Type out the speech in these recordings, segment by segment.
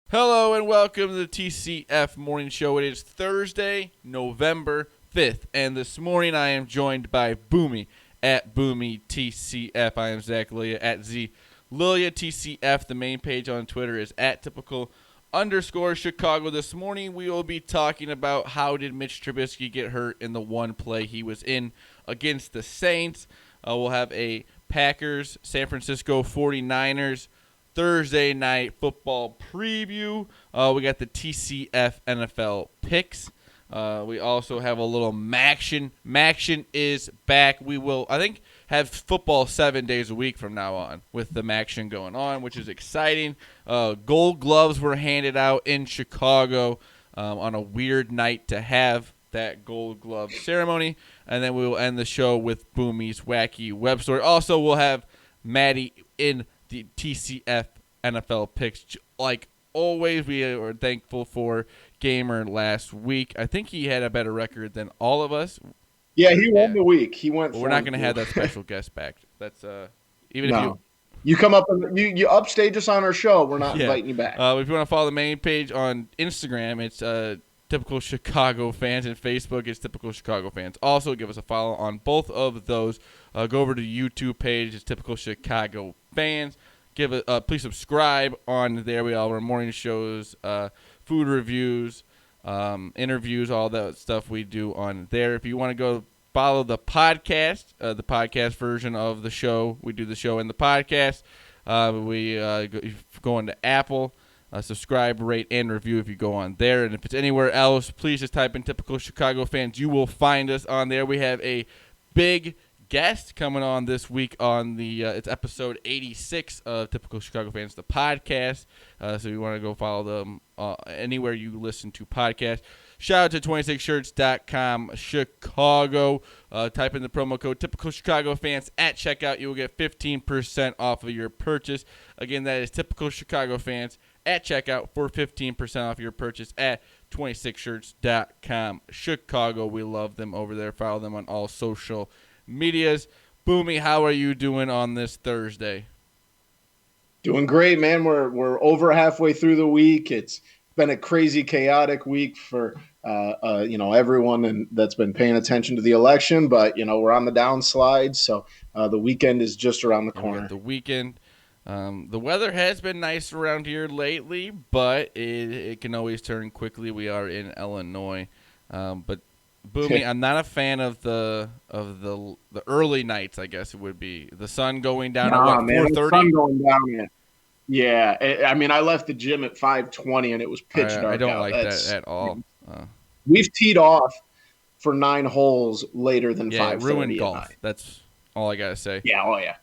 Hello and welcome to the TCF Morning Show. It is Thursday, November 5th, and this morning I am joined by Boomy at Boomy TCF. I am Zach Lilia at Z Lilia TCF. The main page on Twitter is at typical_Chicago. This morning we will be talking about how did Mitch Trubisky get hurt in the one play he was in against the Saints. We'll have a Packers, San Francisco 49ers Thursday night football preview. We got the TCF NFL Picks. We also have a little MACtion. MACtion is back. We will, I think, have football 7 days a week from now on with the MACtion going on, which is exciting. Gold gloves were handed out in Chicago on a weird night to have that gold glove ceremony. And then we will end the show with Boomy's Wacky web story. Also, we'll have Maddie in the TCF NFL Picks. Like always, we are thankful for Gamer last week. I think he had a better record than all of us. Yeah, he won the week. He went. But we're not going to have that special guest back. That's even if you come up and you upstage us on our show, we're not inviting you back. If you want to follow the main page on Instagram, it's Typical Chicago Fans, and Facebook is Typical Chicago Fans. Also, give us a follow on both of those. Go over to the YouTube page. It's Typical Chicago Fans. Please subscribe on there. We all our morning shows, food reviews, interviews, all that stuff we do on there. If you want to go follow the podcast version of the show, we do the show and the podcast. We go into Apple. Subscribe, rate, and review if you go on there. And if it's anywhere else, please just type in Typical Chicago Fans. You will find us on there. We have a big guest coming on this week on the it's episode 86 of Typical Chicago Fans, the podcast. So you want to go follow them anywhere you listen to podcasts. Shout out to 26shirts.com Chicago. Type in the promo code Typical Chicago Fans at checkout. You will get 15% off of your purchase. Again, that is Typical Chicago Fans at checkout for 15% off your purchase at 26shirts.com Chicago. We love them over there. Follow them on all social medias. Boomy, how are you doing on this Thursday? Doing great, man. We're over halfway through the week. It's been a crazy, chaotic week for everyone that's been paying attention to the election. But we're on the downslide, so the weekend is just around the corner. The weekend. The weather has been nice around here lately, but it can always turn quickly. We are in Illinois, but Boomy, I'm not a fan of the early nights. I guess it would be the sun going down at 4:30. The sun going down. Yeah. I mean, I left the gym at 5:20 and it was pitch dark. I don't like that at all. We've teed off for 9 holes later than 5:30. Ruined golf. That's all I gotta say. Yeah. Oh yeah.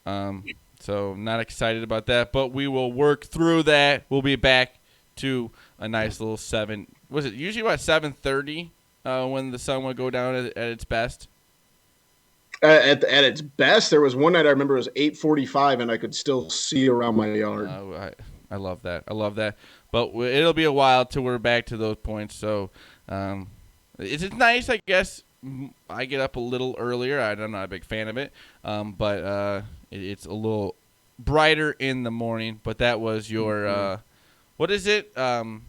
So not excited about that, but we will work through that. We'll be back to a nice little 7. Was it usually about 7:30 when the sun would go down at its best? At its best, there was one night I remember it was 8:45 and I could still see around my yard. I love that. But it'll be a while till we're back to those points. So it's nice, I guess. I get up a little earlier. I'm not a big fan of it, but it's a little brighter in the morning. But that was your what is it? I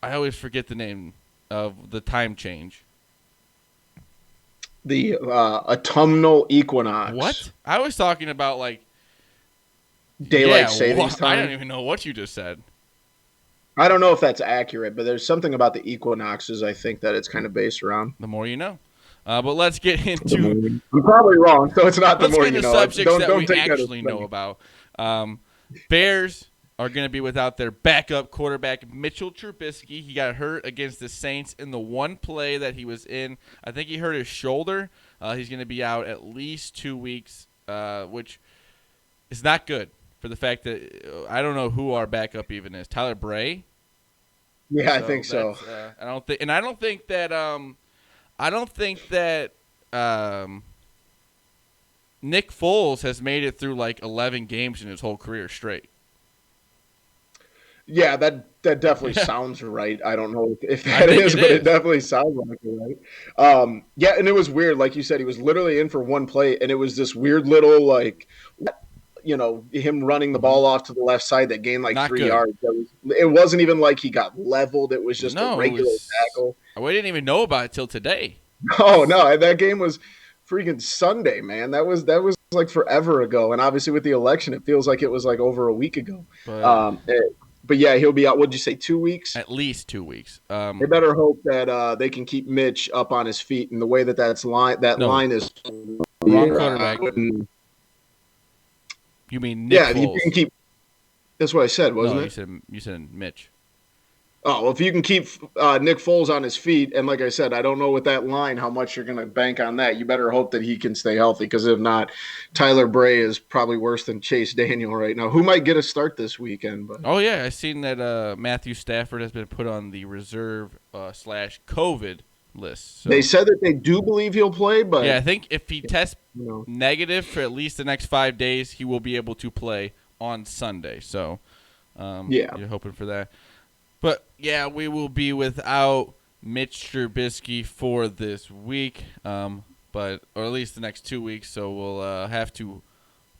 always forget the name of the time change. The autumnal equinox. What? I was talking about like daylight savings time. I don't even know what you just said. I don't know if that's accurate, but there's something about the equinoxes I think that it's kind of based around. The more you know. But let's get into... I'm probably wrong, so it's not the more you know. Let's get into subjects that we actually know about. Bears are going to be without their backup quarterback, Mitch Trubisky. He got hurt against the Saints in the one play that he was in. I think he hurt his shoulder. He's going to be out at least 2 weeks, which is not good. For the fact that I don't know who our backup even is, Tyler Bray. Yeah, I think so. I don't think that Nick Foles has made it through like 11 games in his whole career straight. Yeah, that definitely sounds right. I don't know if that is, but it definitely sounds like it, right? Yeah, and it was weird. Like you said, he was literally in for one play, and it was this weird little him running the ball off to the left side that gained like Not 3 good. yards. It wasn't even like he got leveled. It was just a No, regular tackle. We didn't even know about it till today. Oh no, that game was freaking Sunday, man. That was like forever ago. And obviously with the election, it feels like it was like over a week ago. But yeah, he'll be out. What'd you say, 2 weeks? At least 2 weeks. They better hope that they can keep Mitch up on his feet. And the way line is wrong quarterback. You mean Nick Foles? You can keep. That's what I said, wasn't it? You said Mitch. Oh, well, if you can keep Nick Foles on his feet, and like I said, I don't know with that line how much you're going to bank on that. You better hope that he can stay healthy, because if not, Tyler Bray is probably worse than Chase Daniel right now, who might get a start this weekend. But oh yeah, I seen that Matthew Stafford has been put on the reserve / COVID list. So. They said that they do believe he'll play, but yeah, I think if he tests negative for at least the next 5 days, he will be able to play on Sunday. So you're hoping for that. But, yeah, we will be without Mitch Trubisky for this week, or at least the next 2 weeks. So we'll have to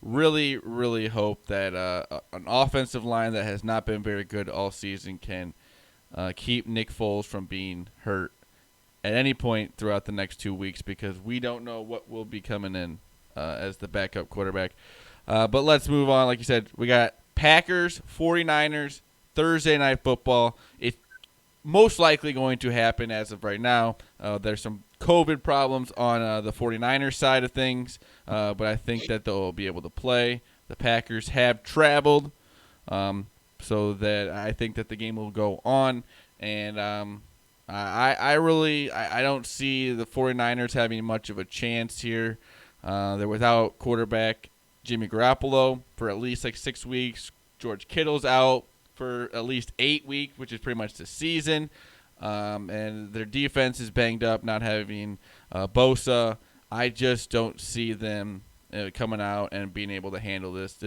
really, really hope that an offensive line that has not been very good all season can keep Nick Foles from being hurt at any point throughout the next 2 weeks, because we don't know what will be coming in as the backup quarterback. But let's move on. Like you said, we got Packers, 49ers, Thursday Night Football. It's most likely going to happen as of right now. There's some COVID problems on the 49ers side of things, but I think that they'll be able to play. The Packers have traveled, so that I think that the game will go on. And I don't see the 49ers having much of a chance here. They're without quarterback Jimmy Garoppolo for at least like 6 weeks. George Kittle's out for at least 8 weeks, which is pretty much the season. And their defense is banged up, not having Bosa. I just don't see them coming out and being able to handle this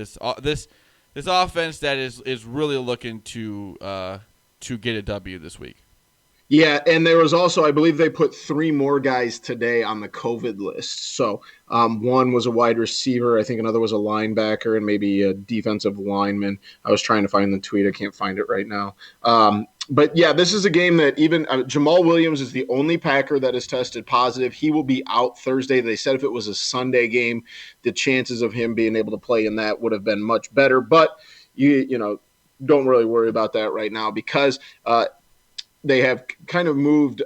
offense that is really looking to get a W this week. Yeah, and there was also, I believe they put 3 more guys today on the COVID list. So one was a wide receiver. I think another was a linebacker and maybe a defensive lineman. I was trying to find the tweet. I can't find it right now. But, yeah, this is a game that even Jamal Williams is the only Packer that is tested positive. He will be out Thursday. They said if it was a Sunday game, the chances of him being able to play in that would have been much better. But, you don't really worry about that right now, because they have kind of moved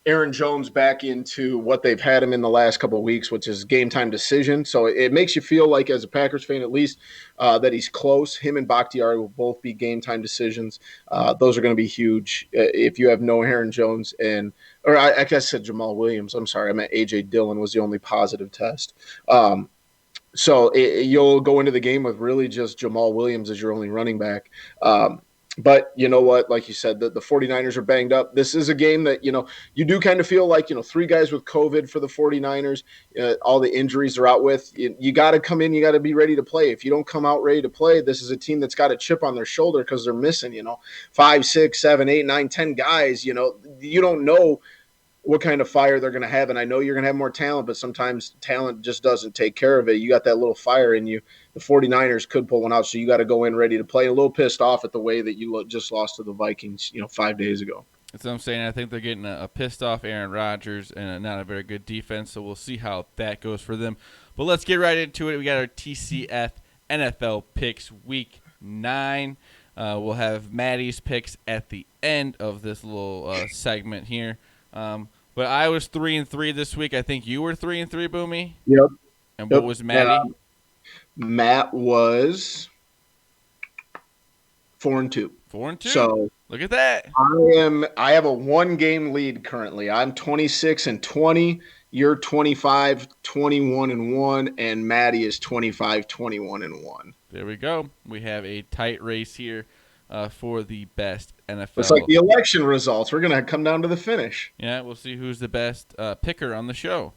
Aaron Jones back into what they've had him in the last couple of weeks, which is game time decision. So it makes you feel like, as a Packers fan at least, that he's close. Him and Bakhtiari will both be game time decisions. Those are going to be huge if you have no Aaron Jones or I guess I said Jamal Williams. I'm sorry, I meant A.J. Dillon was the only positive test. So you'll go into the game with really just Jamal Williams as your only running back. But you know what? Like you said, the 49ers are banged up. This is a game that, you do kind of feel like, 3 guys with COVID for the 49ers, all the injuries they're out with. You got to come in. You got to be ready to play. If you don't come out ready to play, this is a team that's got a chip on their shoulder because they're missing, 5, 6, 7, 8, 9, 10 guys. You don't know what kind of fire they're going to have. And I know you're going to have more talent, but sometimes talent just doesn't take care of it. You got that little fire in you. The 49ers could pull one out, so you got to go in ready to play. A little pissed off at the way that you just lost to the Vikings, 5 days ago. That's what I'm saying. I think they're getting a pissed off Aaron Rodgers and not a very good defense, so we'll see how that goes for them. But let's get right into it. We got our TCF NFL Picks Week 9. We'll have Maddie's picks at the end of this little segment here. But I was 3-3 this week. I think you were 3-3, Boomy. Yep. And what was Maddie? Matt was 4-2. 4-2. So look at that. I have a 1-game lead currently. I'm 26-20. You're 25-21-1, and Maddie is 25-21-1. There we go. We have a tight race here for the best NFL. It's like the election results. We're gonna come down to the finish. Yeah, we'll see who's the best picker on the show.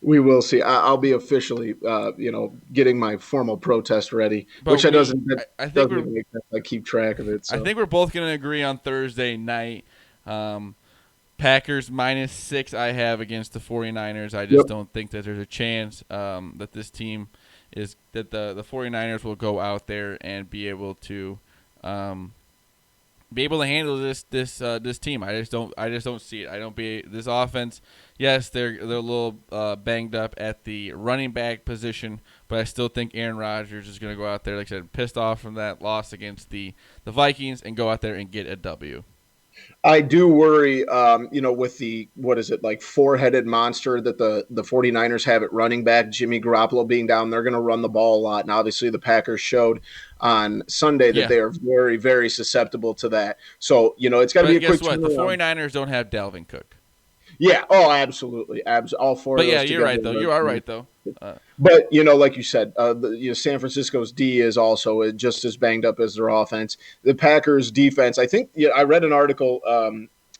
We will see. I'll be officially, getting my formal protest ready, but I keep track of it. So. I think we're both going to agree on Thursday night. Packers -6 I have against the 49ers. I just don't think that there's a chance that this team is that the 49ers will go out there and be able to handle this team. I just don't see it. This offense. Yes, they're a little banged up at the running back position, but I still think Aaron Rodgers is going to go out there, like I said, pissed off from that loss against the Vikings, and go out there and get a W. I do worry, with the, what is it, like four-headed monster that the 49ers have at running back, Jimmy Garoppolo being down. They're going to run the ball a lot. And obviously the Packers showed on Sunday that they are very, very susceptible to that. So, it's got to be a quick turnaround. The 49ers don't have Dalvin Cook. Yeah. Oh, absolutely. All four of those. But yeah, you're right, though. You are right, though. But, like you said, San Francisco's D is also just as banged up as their offense. The Packers' defense, I think I read an article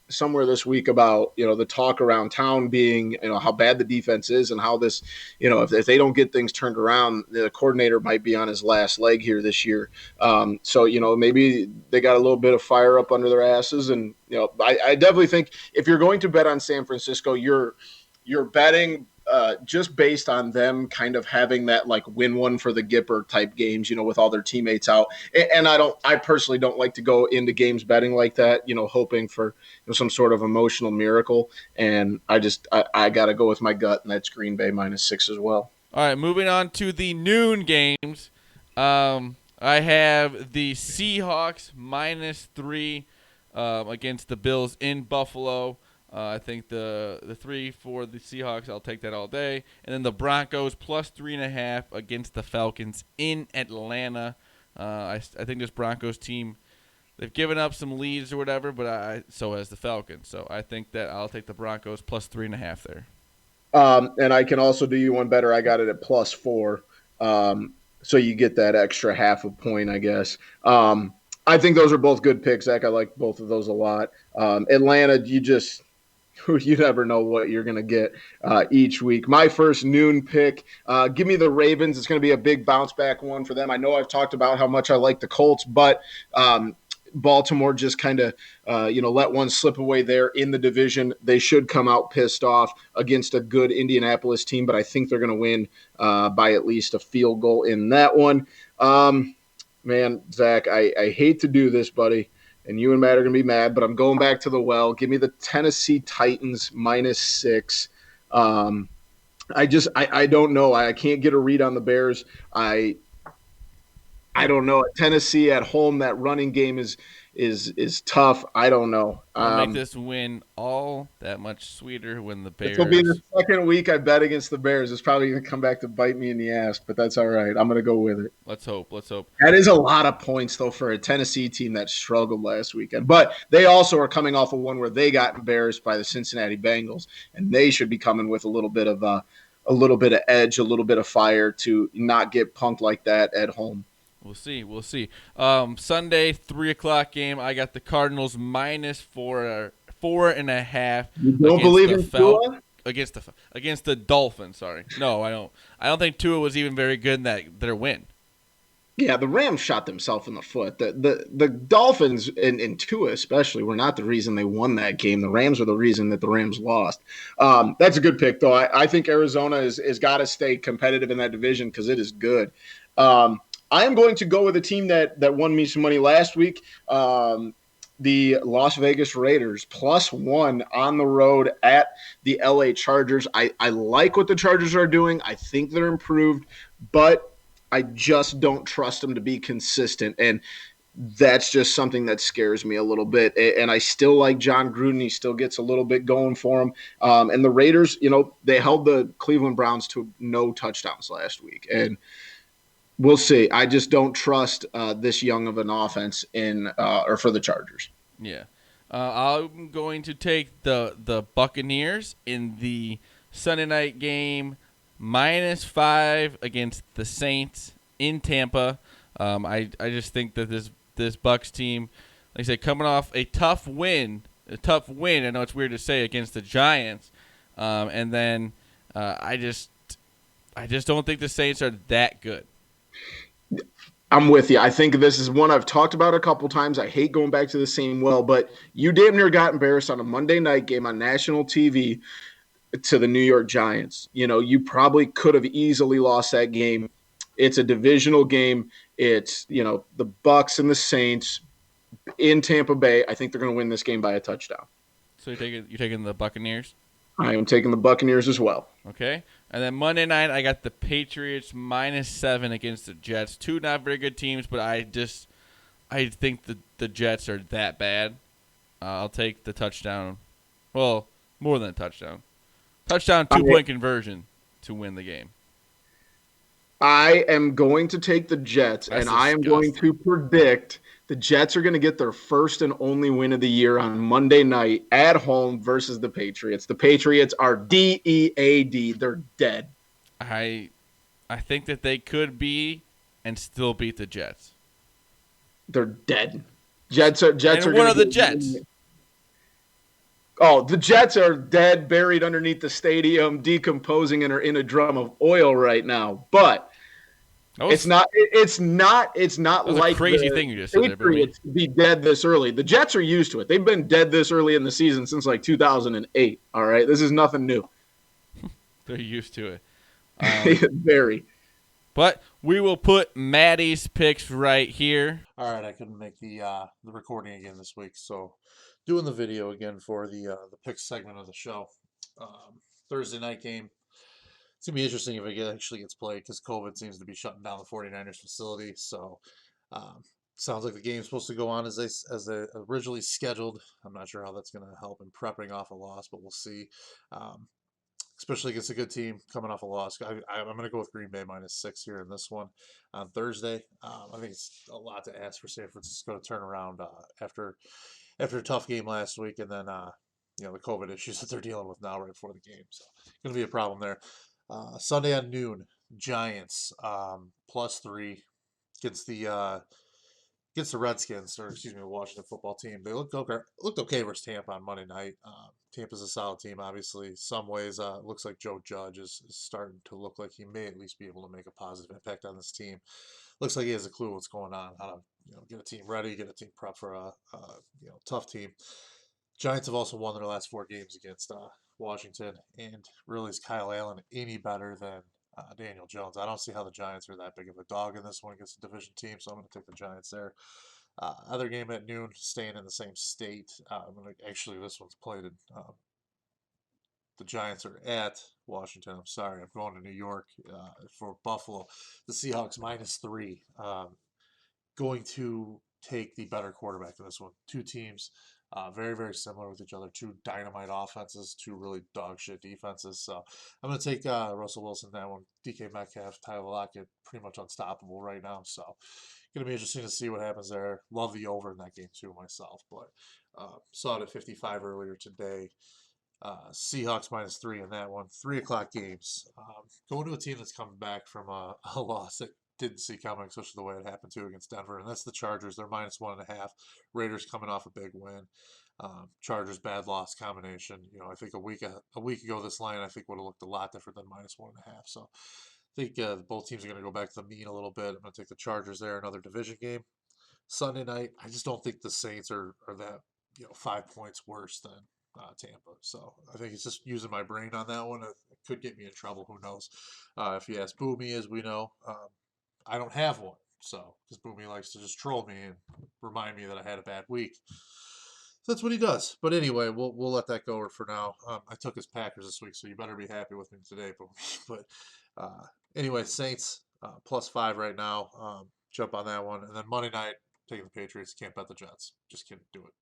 somewhere this week about, the talk around town being, how bad the defense is and how this, if they don't get things turned around, the coordinator might be on his last leg here this year. So, maybe they got a little bit of fire up under their asses. And, I definitely think if you're going to bet on San Francisco, you're betting just based on them kind of having that like win one for the Gipper type games, with all their teammates out. And I personally don't like to go into games betting like that, hoping for some sort of emotional miracle. And I got to go with my gut, and that's Green Bay -6 as well. All right, moving on to the noon games. I have the Seahawks -3 against the Bills in Buffalo. I think the 3 for the Seahawks, I'll take that all day. And then the Broncos +3.5 against the Falcons in Atlanta. I think this Broncos team, they've given up some leads or whatever, but so has the Falcons. So I think that I'll take the Broncos +3.5 there. And I can also do you one better. I got it at +4. So you get that extra half a point, I guess. I think those are both good picks, Zach. I like both of those a lot. Atlanta, you never know what you're going to get each week. My first noon pick, give me the Ravens. It's going to be a big bounce back one for them. I know I've talked about how much I like the Colts, but Baltimore just kind of, let one slip away there in the division. They should come out pissed off against a good Indianapolis team, but I think they're going to win by at least a field goal in that one. Man, Zach, I hate to do this, buddy. And you and Matt are going to be mad, but I'm going back to the well. Give me the Tennessee Titans -6. I don't know. I can't get a read on the Bears. I don't know. Tennessee at home, that running game is tough. I don't know. I'll make this win all that much sweeter when the Bears. This will be the second week I bet against the Bears. It's probably going to come back to bite me in the ass, but that's all right. I'm going to go with it. Let's hope. That is a lot of points, though, for a Tennessee team that struggled last weekend. But they also are coming off of one where they got embarrassed by the Cincinnati Bengals, and they should be coming with a little bit of edge, a little bit of fire to not get punked like that at home. We'll see. Sunday, 3:00 game. I got the Cardinals -4.5. You don't believe in Tua? Against the Dolphins. Sorry, no, I don't. I don't think Tua was even very good in their win. Yeah, the Rams shot themselves in the foot. The Dolphins and Tua especially were not the reason they won that game. The Rams were the reason that the Rams lost. That's a good pick, though. I think Arizona is got to stay competitive in that division because it is good. I am going to go with a team that won me some money last week, the Las Vegas Raiders, +1 on the road at the LA Chargers. I like what the Chargers are doing. I think they're improved, but I just don't trust them to be consistent, and that's just something that scares me a little bit. And I still like John Gruden. He still gets a little bit going for him. And the Raiders, they held the Cleveland Browns to no touchdowns last week, and we'll see. I just don't trust this young of an offense for the Chargers. Yeah. I'm going to take the Buccaneers in the Sunday night game, -5 against the Saints in Tampa. I just think that this Bucs team, like I said, coming off a tough win. I know it's weird to say, against the Giants. And then I just don't think the Saints are that good. I'm with you. I think this is one I've talked about a couple times. I hate going back to the same well, but you damn near got embarrassed on a Monday night game on national TV to the New York Giants. You probably could have easily lost that game. It's a divisional game. It's, the Bucks and the Saints in Tampa Bay. I think they're going to win this game by a touchdown. So you're taking the Buccaneers? I am taking the Buccaneers as well. Okay. And then Monday night, I got the Patriots -7 against the Jets. Two not very good teams, but I think the Jets are that bad. I'll take the touchdown. Well, more than a touchdown. Touchdown, 2-point conversion to win the game. I am going to take the Jets, That's and I am going to predict the Jets are going to get their first and only win of the year on Monday night at home versus the Patriots. The Patriots are DEAD. They're dead. I think that they could be and still beat the Jets. They're dead. Jets are. And what are the Jets? Oh, the Jets are dead, buried underneath the stadium, decomposing, and are in a drum of oil right now. But it's not. It's not like a crazy thing you just said there, Patriots to be dead this early. The Jets are used to it. They've been dead this early in the season since like 2008. All right, this is nothing new. They're used to it. Very. But we will put Maddie's picks right here. All right, I couldn't make the recording again this week, so doing the video again for the picks segment of the show. Thursday night game. It's going to be interesting if it actually gets played because COVID seems to be shutting down the 49ers facility. So sounds like the game's supposed to go on as they originally scheduled. I'm not sure how that's going to help in prepping off a loss, but we'll see. Especially against a good team coming off a loss. I'm going to go with Green Bay -6 here in this one on Thursday. I think it's a lot to ask for San Francisco to turn around after a tough game last week, and then the COVID issues that they're dealing with now right before the game. So going to be a problem there. Sunday at noon, Giants +3 against the Redskins, or excuse me, the Washington football team. They looked okay versus Tampa on Monday night. Tampa's a solid team, obviously. Some ways, it looks like Joe Judge is starting to look like he may at least be able to make a positive impact on this team. Looks like he has a clue what's going on, how to get a team ready, get a team prep for a tough team. Giants have also won their last 4 games against Washington, and really is Kyle Allen any better than Daniel Jones? I don't see how the Giants are that big of a dog in this one against a division team, so I'm going to take the Giants there. Other game at noon, staying in the same state. Actually, this one's played in. The Giants are at Washington. I'm sorry, I'm going to New York for Buffalo. The Seahawks -3. Going to take the better quarterback in this one. Two teams. Very, very similar with each other. 2 dynamite offenses, 2 really dog shit defenses. So I'm going to take Russell Wilson that one. DK Metcalf, Tyler Lockett, pretty much unstoppable right now. So going to be interesting to see what happens there. Love the over in that game too myself, but saw it at 55 earlier today. Seahawks -3 in that one. 3 o'clock games. Going to a team that's coming back from a loss that didn't see coming, especially the way it happened too against Denver, and that's the Chargers. They're -1.5. Raiders coming off a big win. Chargers bad loss combination. I think a week ago this line I think would have looked a lot different than -1.5. So I think both teams are going to go back to the mean a little bit. I'm going to take the Chargers there. Another division game. Sunday night. I just don't think the Saints are that 5 points worse than Tampa. So I think it's just using my brain on that one. It could get me in trouble. Who knows? If you ask Boomy, as we know. I don't have one, so because Boomy likes to just troll me and remind me that I had a bad week. So that's what he does. But anyway, we'll let that go for now. I took his Packers this week, so you better be happy with me today, Boomy. But anyway, Saints +5 right now. Jump on that one, and then Monday night taking the Patriots. Can't bet the Jets. Just can't do it.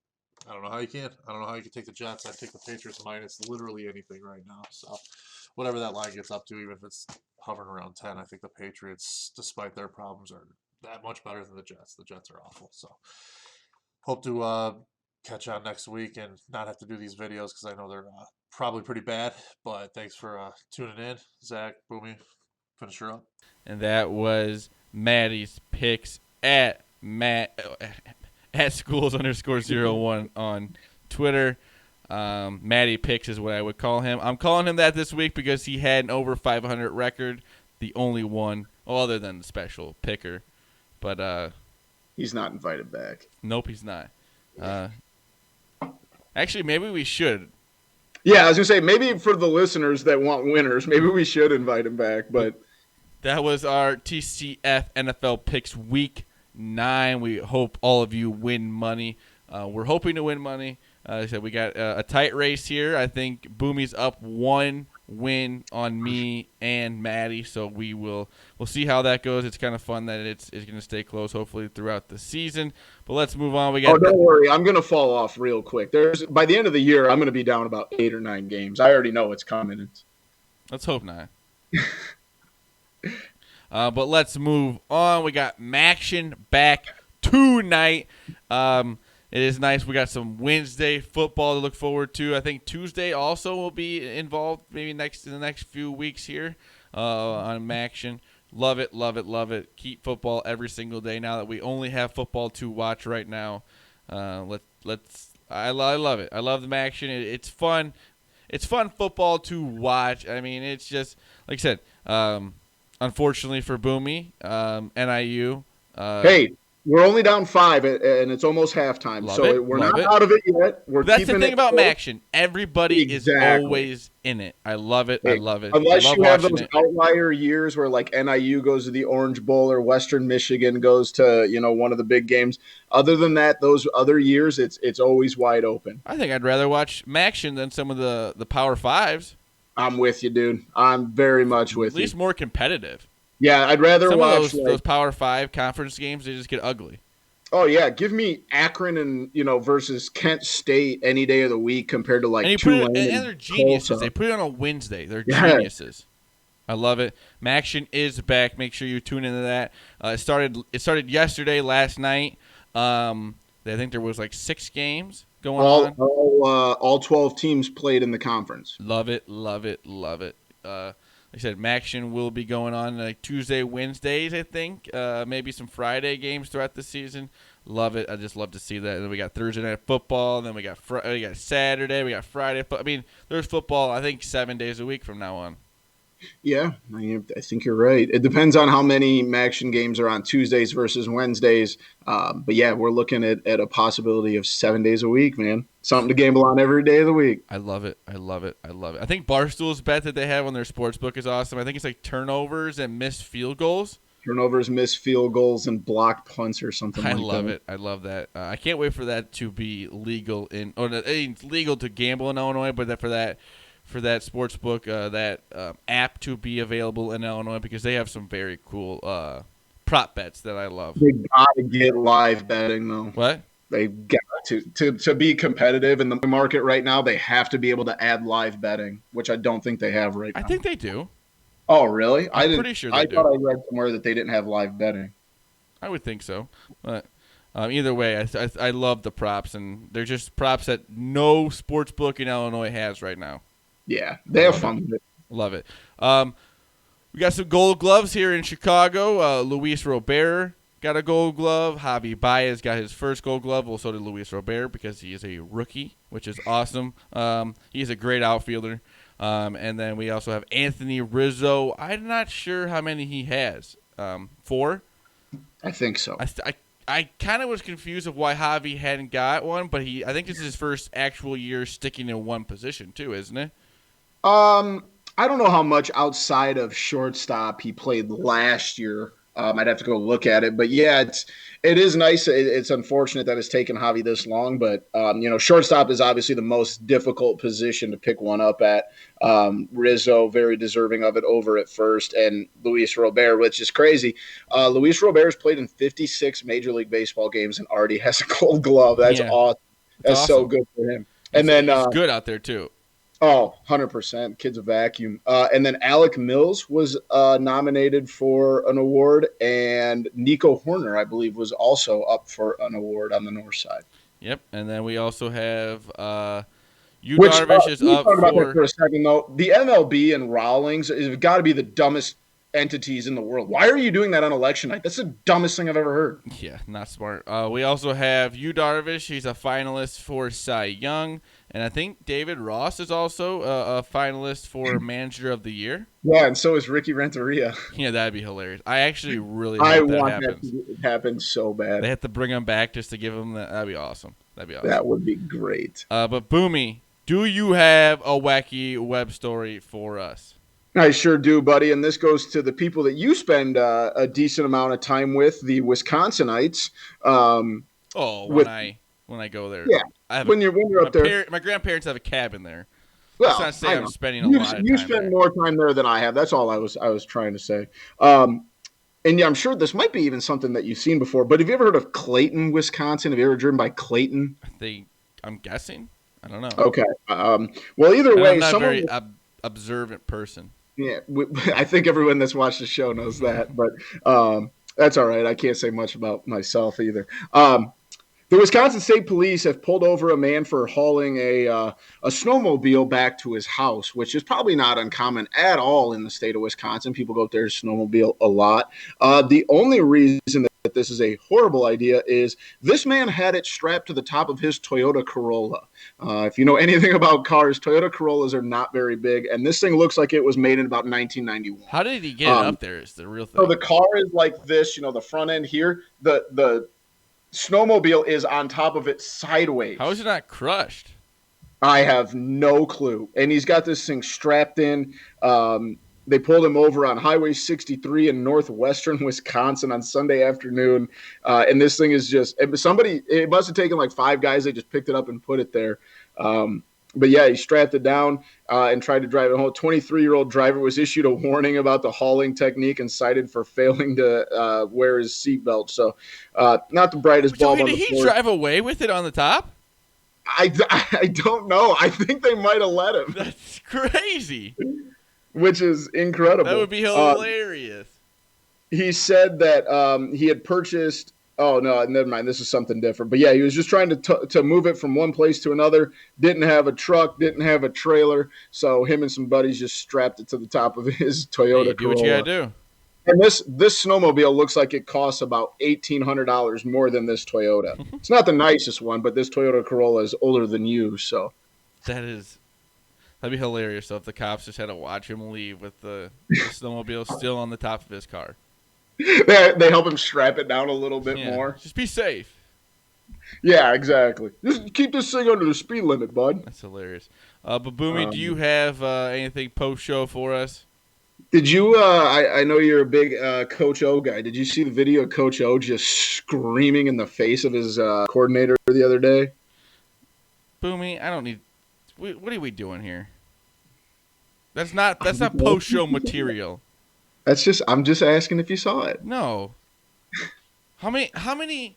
I don't know how you can. I don't know how you can take the Jets. I'd take the Patriots minus literally anything right now. So whatever that line gets up to, even if it's hovering around 10, I think the Patriots, despite their problems, are that much better than the Jets. The Jets are awful. So hope to catch on next week and not have to do these videos because I know they're probably pretty bad. But thanks for tuning in. Zach, Boomy, finish her up. And that was Maddie's picks at schools_01 on Twitter. Maddie Picks is what I would call him. I'm calling him that this week because he had an over 500 record, the only one other than the special picker. But he's not invited back. nope, he's not. Actually, maybe we should. Yeah, I was gonna say maybe for the listeners that want winners, maybe we should invite him back. But that was our TCF NFL Picks Week 9. We hope all of you win money. We're hoping to win money. Like I said, we got a tight race here. I think Boomy's up 1 win on me and Maddie, so we'll see how that goes. It's kind of fun that it's going to stay close, hopefully throughout the season. But let's move on. Don't worry, I'm going to fall off real quick. By the end of the year, I'm going to be down about 8 or 9 games. I already know it's coming. Let's hope not. But let's move on. We got MACtion back tonight. It is nice. We got some Wednesday football to look forward to. I think Tuesday also will be involved maybe in the next few weeks here on MACtion. Love it, love it, love it. Keep football every single day now that we only have football to watch right now. I love it. I love the MACtion. It's fun. It's fun football to watch. I mean, it's just, like I said, unfortunately for Boomy, NIU. Hey, we're only down 5, and it's almost halftime, so we're not out of it yet. That's the thing about MACtion. Everybody is always in it. I love it. I love it. Unless you have those outlier years where, like, NIU goes to the Orange Bowl or Western Michigan goes to, one of the big games. Other than that, those other years, it's always wide open. I think I'd rather watch MACtion than some of the Power Fives. I'm with you, dude. I'm very much with you. At least more competitive. Yeah, I'd rather watch those Power 5 conference games. They just get ugly. Oh yeah, give me Akron and versus Kent State any day of the week compared to like Tulane. And they're geniuses. Tulsa. They put it on a Wednesday. They're geniuses. I love it. MACtion is back. Make sure you tune into that. It started yesterday, last night. I think there was like 6 games going on. All 12 teams played in the conference. Love it, love it, love it. Like I said, MACtion will be going on like Tuesday, Wednesdays, I think. Maybe some Friday games throughout the season. Love it. I just love to see that. And then we got Thursday night football. And then we got Saturday. We got Friday. I mean, there's football, I think, 7 days a week from now on. Yeah, I think you're right. It depends on how many MACtion games are on Tuesdays versus Wednesdays. But, yeah, we're looking at a possibility of 7 days a week, man. Something to gamble on every day of the week. I love it. I love it. I love it. I think Barstool's bet that they have on their sportsbook is awesome. I think it's like turnovers and missed field goals. Turnovers, missed field goles, and blocked punts or something like that. I love it. I love that. I can't wait for that to be legal it's legal to gamble in Illinois, but for that sports book, that app to be available in Illinois because they have some very cool prop bets that I love. They gotta get live betting though. What? They got to be competitive in the market right now. They have to be able to add live betting, which I don't think they have right now. I think they do. Oh, really? I'm pretty sure they do. I thought I read somewhere that they didn't have live betting. I would think so, but either way, I love the props, and they're just props that no sports book in Illinois has right now. Yeah, they have fun with it. Love it. We got some gold gloves here in Chicago. Luis Robert got a gold glove. Javi Baez got his first gold glove. Well, so did Luis Robert because he is a rookie, which is awesome. He's a great outfielder. And then we also have Anthony Rizzo. I'm not sure how many he has. 4? I think so. I kind of was confused of why Javi hadn't got one, but I think this is his first actual year sticking in one position too, isn't it? I don't know how much outside of shortstop he played last year. I'd have to go look at it, but yeah, it is nice. It's unfortunate that it's taken Javi this long, but shortstop is obviously the most difficult position to pick one up at. Rizzo, very deserving of it over at first, and Luis Robert, which is crazy. Luis Robert has played in 56 Major League Baseball games and already has a gold glove. That's awesome. That's awesome. So good for him. And then he's good out there too. Oh, 100%. Kid's a vacuum. And then Alec Mills was nominated for an award, and Nico Horner, I believe, was also up for an award on the north side. Yep. And then we also have Darvish is up for a second, though. The MLB and Rawlings has got to be the dumbest entities in the world. Why are you doing that on election night? That's the dumbest thing I've ever heard. Yeah, not smart. We also have Yu Darvish. He's a finalist for Cy Young. And I think David Ross is also a finalist for Manager of the Year. Yeah, and so is Ricky Renteria. Yeah, that'd be hilarious. I actually really I hope that want happens. that to happen so bad. They have to bring him back just to give him that. That'd be awesome. That would be great. But Boomy, do you have a wacky web story for us? I sure do, buddy. And this goes to the people that you spend a decent amount of time with, the Wisconsinites. When I go there, yeah. When you're up there, my grandparents have a cabin there. Well, let's not say I'm spending a lot of time You spend more time there than I have. That's all I was trying to say. And yeah, I'm sure this might be even something that you've seen before. But have you ever heard of Clayton, Wisconsin? Have you ever driven by Clayton? I'm guessing. I don't know. Okay. Well, either way, I'm not a very observant person. Yeah, I think everyone that's watched the show knows that, but that's all right. I can't say much about myself either. The Wisconsin State Police have pulled over a man for hauling a snowmobile back to his house, which is probably not uncommon at all in the state of Wisconsin. People go up there to snowmobile a lot. The only reason that this is a horrible idea is this man had it strapped to the top of his Toyota Corolla. If you know anything about cars, Toyota Corollas are not very big, and this thing looks like it was made in about 1991. How did he get it up there is the real thing. So the car is like this, the front end here. The snowmobile is on top of it sideways. How is it not crushed? I have no clue. And he's got this thing strapped in. They pulled him over on Highway 63 in northwestern Wisconsin on Sunday afternoon. And this thing is just it must have taken like 5 guys. They just picked it up and put it there. But yeah, he strapped it down and tried to drive it home. A 23-year-old driver was issued a warning about the hauling technique and cited for failing to wear his seatbelt. So not the brightest bulb on the Did he floor. drive away with it on the top? I don't know. I think they might have let him. That's crazy. Which is incredible. That would be hilarious. He said that he had purchased – oh, no, never mind. This is something different. But, yeah, he was just trying to move it from one place to another. Didn't have a truck, didn't have a trailer. So him and some buddies just strapped it to the top of his Toyota Corolla. Do what you got to do. And this snowmobile looks like it costs about $1,800 more than this Toyota. It's not the nicest one, but this Toyota Corolla is older than you. So that'd be hilarious. So if the cops just had to watch him leave with the snowmobile still on the top of his car. They help him strap it down a little bit more. Just be safe. Yeah, exactly. Just keep this thing under the speed limit, bud. That's hilarious. But Boomy, do you have anything post-show for us? Did you? I know you're a big Coach O guy. Did you see the video of Coach O just screaming in the face of his coordinator the other day? Boomy, I don't need. What are we doing here? That's not post-show material. I'm just asking if you saw it. No. How many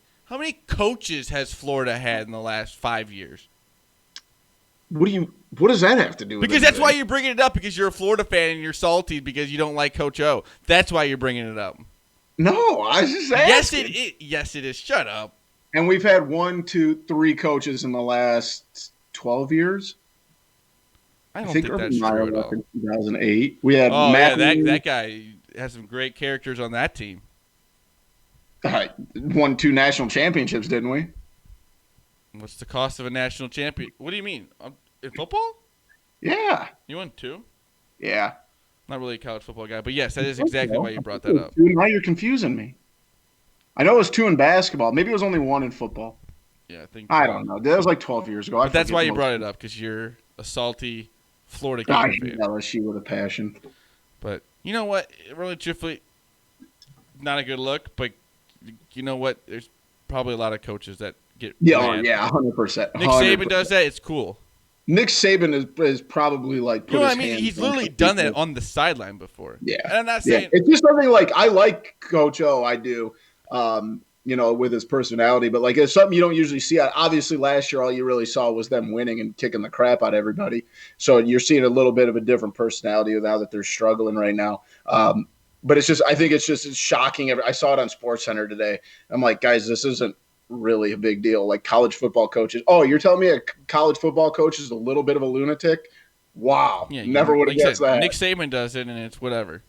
coaches has Florida had in the last 5 years? What does that have to do with it? Because that's why you're bringing it up, because you're a Florida fan and you're salty because you don't like Coach O. That's why you're bringing it up. No, I was just asking. Yes, it is. Shut up. And we've had 1, 2, 3 coaches in the last 12 years. I think that's true at all. In 2008. We had that guy has some great characters on that team. Won 2 national championships, didn't we? What's the cost of a national champion? What do you mean? In football? Yeah. You won 2? Yeah. Not really a college football guy, but yes, that is exactly why you brought that up. Now you're confusing me. I know it was 2 in basketball. Maybe it was only 1 in football. Yeah, I think. I don't know. That was like 12 years ago. But that's why you brought it up, because you're a salty Florida fan. LSU with a passion. But you know what? Really, truthfully, not a good look. But you know what? There's probably a lot of coaches that get mad. 100%. Nick Saban does that. It's cool. Nick Saban is probably like. You know what I mean? He's literally done that on the sideline before. Yeah, and I'm not saying it's just something like I like Coach O. I do. With his personality, but like it's something you don't usually see. Obviously, last year all you really saw was them winning and kicking the crap out of everybody. So you're seeing a little bit of a different personality now that they're struggling right now. But it's shocking. I saw it on SportsCenter today. I'm like, guys, this isn't really a big deal. Like college football coaches. Oh, you're telling me a college football coach is a little bit of a lunatic? Wow, never would have guessed that. Nick Saban does it, and it's whatever.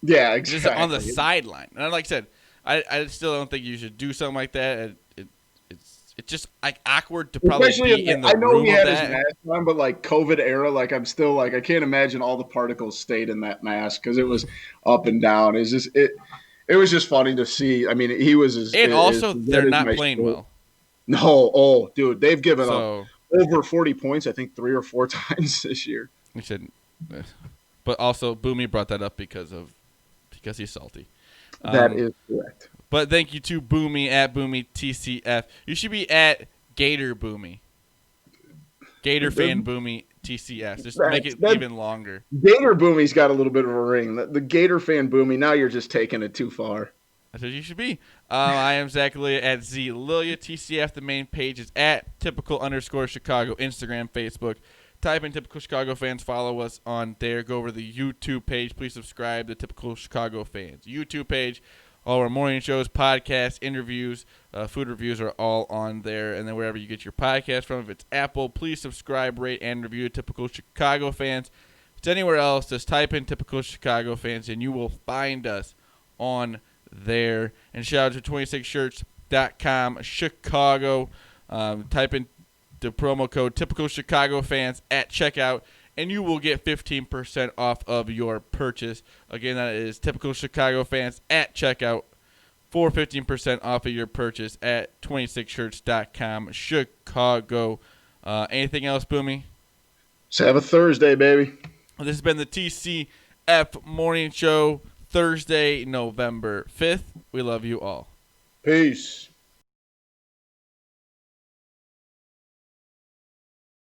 Yeah, just on the exactly. sideline. And like I said, I still don't think you should do something like that. It's just like awkward to probably Especially be in I the know room he of had his that. mask on, but like COVID era, like I'm still like I can't imagine all the particles stayed in that mask because it was up and down. It's just it was just funny to see. I mean, he was And as also, they're red as not my playing shirt. well. No, oh, dude, they've given up So over 40 points. I think 3 or 4 times this year. we should. But also, Boomy brought that up because he's salty. That is correct. But thank you to Boomy at Boomy TCF. You should be at Gator Boomy. Gator fan Boomy TCF. Just make it even longer. Gator Boomy's got a little bit of a ring. The Gator fan Boomy, now you're just taking it too far. That's what you should be. I am Zach Lilia at Z Lilia. TCF, the main page is at typical_Chicago, Instagram, Facebook. Type in Typical Chicago Fans. Follow us on there. Go over to the YouTube page. Please subscribe to Typical Chicago Fans. YouTube page. All our morning shows, podcasts, interviews, food reviews are all on there. And then wherever you get your podcast from, if it's Apple, please subscribe, rate, and review Typical Chicago Fans. If it's anywhere else, just type in Typical Chicago Fans, and you will find us on there. And shout out to 26shirts.com Chicago. Type in the promo code Typical Chicago Fans at checkout, and you will get 15% off of your purchase. Again, that is Typical Chicago Fans at checkout for 15% off of your purchase at 26shirts.com Chicago. Anything else, Boomy? Just have a Thursday, baby. This has been the TCF Morning Show, Thursday, November 5th. We love you all. Peace.